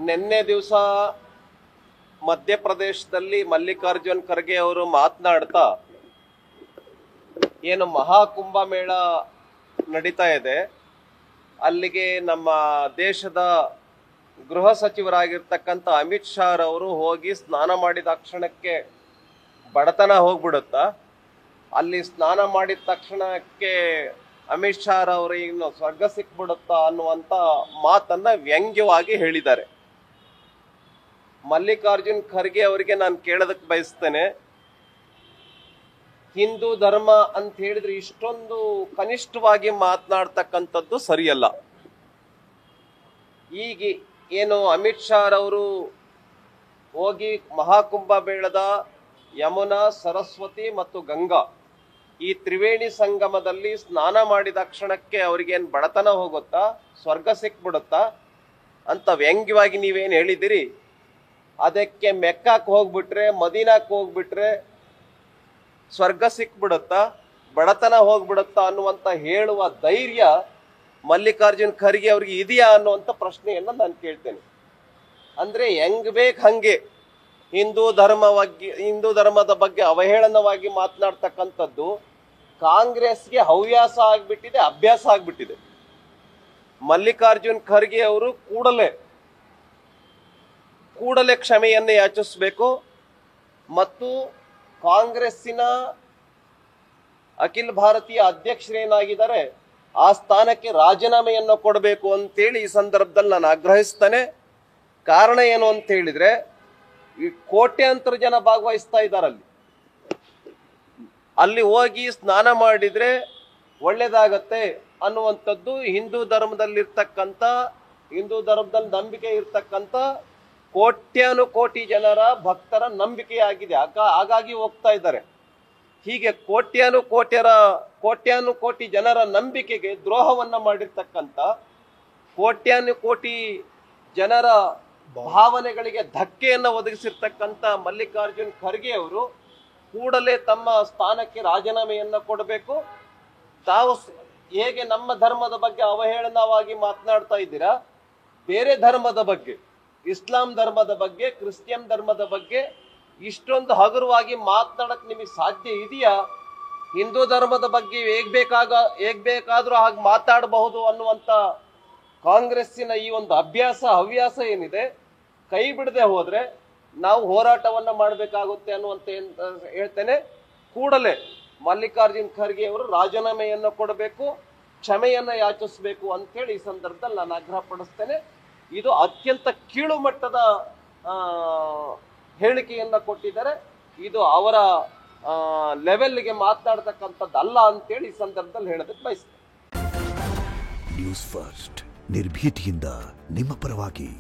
ನಿನ್ನೆ ದಿವಸ ಮಧ್ಯಪ್ರದೇಶದಲ್ಲಿ ಮಲ್ಲಿಕಾರ್ಜುನ್ ಖರ್ಗೆ ಅವರು ಮಾತನಾಡ್ತಾ ಏನು ಮಹಾಕುಂಭಮೇಳ ನಡೀತಾ ಇದೆ, ಅಲ್ಲಿಗೆ ನಮ್ಮ ದೇಶದ ಗೃಹ ಸಚಿವರಾಗಿರ್ತಕ್ಕಂಥ ಅಮಿತ್ ಶಾ ಅವರು ಹೋಗಿ ಸ್ನಾನ ಮಾಡಿದ ಕ್ಷಣಕ್ಕೆ ಬಡತನ ಹೋಗ್ಬಿಡುತ್ತಾ, ಅಲ್ಲಿ ಸ್ನಾನ ಮಾಡಿದ ತಕ್ಷಣಕ್ಕೆ ಅಮಿತ್ ಶಾ ಅವರು ಇನ್ನು ಸ್ವರ್ಗ ಸಿಕ್ಬಿಡುತ್ತಾ ಅನ್ನುವಂಥ ಮಾತನ್ನ ವ್ಯಂಗ್ಯವಾಗಿ ಹೇಳಿದ್ದಾರೆ. ಮಲ್ಲಿಕಾರ್ಜುನ್ ಖರ್ಗೆ ಅವರಿಗೆ ನಾನು ಕೇಳೋದಕ್ಕೆ ಬಯಸ್ತೇನೆ, ಹಿಂದೂ ಧರ್ಮ ಅಂತ ಹೇಳಿದ್ರೆ ಇಷ್ಟೊಂದು ಕನಿಷ್ಠವಾಗಿ ಮಾತನಾಡ್ತಕ್ಕಂಥದ್ದು ಸರಿಯಲ್ಲ. ಈಗ ಏನು ಅಮಿತ್ ಶಾ ಅವರು ಹೋಗಿ ಮಹಾಕುಂಭಮೇಳದ ಯಮುನಾ, ಸರಸ್ವತಿ ಮತ್ತು ಗಂಗಾ ಈ ತ್ರಿವೇಣಿ ಸಂಗಮದಲ್ಲಿ ಸ್ನಾನ ಮಾಡಿದ ಕ್ಷಣಕ್ಕೆ ಅವ್ರಿಗೇನು ಬಡತನ ಹೋಗುತ್ತಾ, ಸ್ವರ್ಗ ಸಿಕ್ಬಿಡುತ್ತಾ ಅಂತ ವ್ಯಂಗ್ಯವಾಗಿ ನೀವೇನು ಹೇಳಿದಿರಿ, ಅದಕ್ಕೆ ಮೆಕ್ಕಾಕ್ ಹೋಗ್ಬಿಟ್ರೆ, ಮದೀನಾಕ್ ಹೋಗ್ಬಿಟ್ರೆ ಸ್ವರ್ಗ ಸಿಕ್ಬಿಡುತ್ತಾ, ಬಡತನ ಹೋಗ್ಬಿಡುತ್ತಾ ಅನ್ನುವಂತ ಹೇಳುವ ಧೈರ್ಯ ಮಲ್ಲಿಕಾರ್ಜುನ್ ಖರ್ಗೆ ಅವ್ರಿಗೆ ಇದೆಯಾ ಅನ್ನುವಂಥ ಪ್ರಶ್ನೆಯನ್ನ ನಾನು ಕೇಳ್ತೇನೆ. ಅಂದ್ರೆ ಹೆಂಗ್ ಬೇಕು ಹಂಗೆ ಹಿಂದೂ ಧರ್ಮದ ಬಗ್ಗೆ ಅವಹೇಳನವಾಗಿ ಮಾತನಾಡ್ತಕ್ಕಂಥದ್ದು ಕಾಂಗ್ರೆಸ್ಗೆ ಹವ್ಯಾಸ ಆಗ್ಬಿಟ್ಟಿದೆ, ಅಭ್ಯಾಸ ಆಗ್ಬಿಟ್ಟಿದೆ. ಮಲ್ಲಿಕಾರ್ಜುನ್ ಖರ್ಗೆ ಅವರು ಕೂಡಲೇ ಕ್ಷಮೆಯನ್ನು ಯಾಚಿಸಬೇಕು ಮತ್ತು ಕಾಂಗ್ರೆಸ್ಸಿನ ಅಖಿಲ ಭಾರತೀಯ ಅಧ್ಯಕ್ಷರೇನಾಗಿದ್ದಾರೆ ಆ ಸ್ಥಾನಕ್ಕೆ ರಾಜೀನಾಮೆಯನ್ನು ಕೊಡಬೇಕು ಅಂತೇಳಿ ಈ ಸಂದರ್ಭದಲ್ಲಿ ನಾನು ಆಗ್ರಹಿಸ್ತೇನೆ. ಕಾರಣ ಏನು ಅಂತ ಹೇಳಿದ್ರೆ, ಈ ಕೋಟ್ಯಾಂತರ ಜನ ಭಾಗವಹಿಸ್ತಾ ಇದ್ದಾರೆ. ಅಲ್ಲಿ ಹೋಗಿ ಸ್ನಾನ ಮಾಡಿದ್ರೆ ಒಳ್ಳೇದಾಗತ್ತೆ ಅನ್ನುವಂಥದ್ದು ಹಿಂದೂ ಧರ್ಮದಲ್ಲಿ ನಂಬಿಕೆ ಇರ್ತಕ್ಕಂಥ ಕೋಟ್ಯಾನುಕೋಟಿ ಜನರ ಭಕ್ತರ ನಂಬಿಕೆಯಾಗಿದೆ. ಹಾಗಾಗಿ ಹೋಗ್ತಾ ಇದ್ದಾರೆ. ಹೀಗೆ ಕೋಟ್ಯಾನುಕೋಟಿ ಜನರ ನಂಬಿಕೆಗೆ ದ್ರೋಹವನ್ನ ಮಾಡಿರ್ತಕ್ಕಂಥ, ಕೋಟ್ಯಾನುಕೋಟಿ ಜನರ ಭಾವನೆಗಳಿಗೆ ಧಕ್ಕೆಯನ್ನು ಒದಗಿಸಿರ್ತಕ್ಕಂಥ ಮಲ್ಲಿಕಾರ್ಜುನ್ ಖರ್ಗೆ ಅವರು ಕೂಡಲೇ ತಮ್ಮ ಸ್ಥಾನಕ್ಕೆ ರಾಜೀನಾಮೆಯನ್ನ ಕೊಡಬೇಕು. ತಾವು ಹೇಗೆ ನಮ್ಮ ಧರ್ಮದ ಬಗ್ಗೆ ಅವಹೇಳನವಾಗಿ ಮಾತನಾಡ್ತಾ ಇದ್ದೀರಾ, ಬೇರೆ ಧರ್ಮದ ಬಗ್ಗೆ, ಇಸ್ಲಾಂ ಧರ್ಮದ ಬಗ್ಗೆ, ಕ್ರಿಶ್ಚಿಯನ್ ಧರ್ಮದ ಬಗ್ಗೆ ಇಷ್ಟೊಂದು ಹಗುರವಾಗಿ ಮಾತನಾಡಕ್ ನಿಮಗೆ ಸಾಧ್ಯ ಇದೆಯಾ? ಹಿಂದೂ ಧರ್ಮದ ಬಗ್ಗೆ ಹೇಗ್ ಬೇಕಾದ್ರೂ ಹಾಗೆ ಮಾತಾಡಬಹುದು ಅನ್ನುವಂತ ಕಾಂಗ್ರೆಸ್ಸಿನ ಈ ಒಂದು ಹವ್ಯಾಸ ಏನಿದೆ, ಕೈ ಬಿಡದೆ ಹೋದ್ರೆ ನಾವು ಹೋರಾಟವನ್ನ ಮಾಡಬೇಕಾಗುತ್ತೆ ಅನ್ನುವಂತ ಹೇಳ್ತೇನೆ. ಕೂಡಲೇ ಮಲ್ಲಿಕಾರ್ಜುನ್ ಖರ್ಗೆ ಅವರು ರಾಜೀನಾಮೆಯನ್ನು ಕೊಡಬೇಕು, ಕ್ಷಮೆಯನ್ನ ಯಾಚಿಸಬೇಕು ಅಂತೇಳಿ ಈ ಸಂದರ್ಭದಲ್ಲಿ ನಾನು ಆಗ್ರಹ ಪಡಿಸ್ತೇನೆ. ಇದು ಅತ್ಯಂತ ಕೀಳು ಮಟ್ಟದ ಹೇಳಿಕೆಯನ್ನ ಕೊಟ್ಟಿದ್ದಾರೆ. ಇದು ಅವರ ಲೆವೆಲ್ಗೆ ಮಾತನಾಡ್ತಕ್ಕಂಥದ್ದಲ್ಲ ಅಂತೇಳಿ ಈ ಸಂದರ್ಭದಲ್ಲಿ ಹೇಳೋದಕ್ಕೆ ಬಯಸ್ತೇನೆ. ನ್ಯೂಸ್ ಫಸ್ಟ್ ನಿರ್ಭೀತಿಯಿಂದ ನಿಮ್ಮ ಪರವಾಗಿ.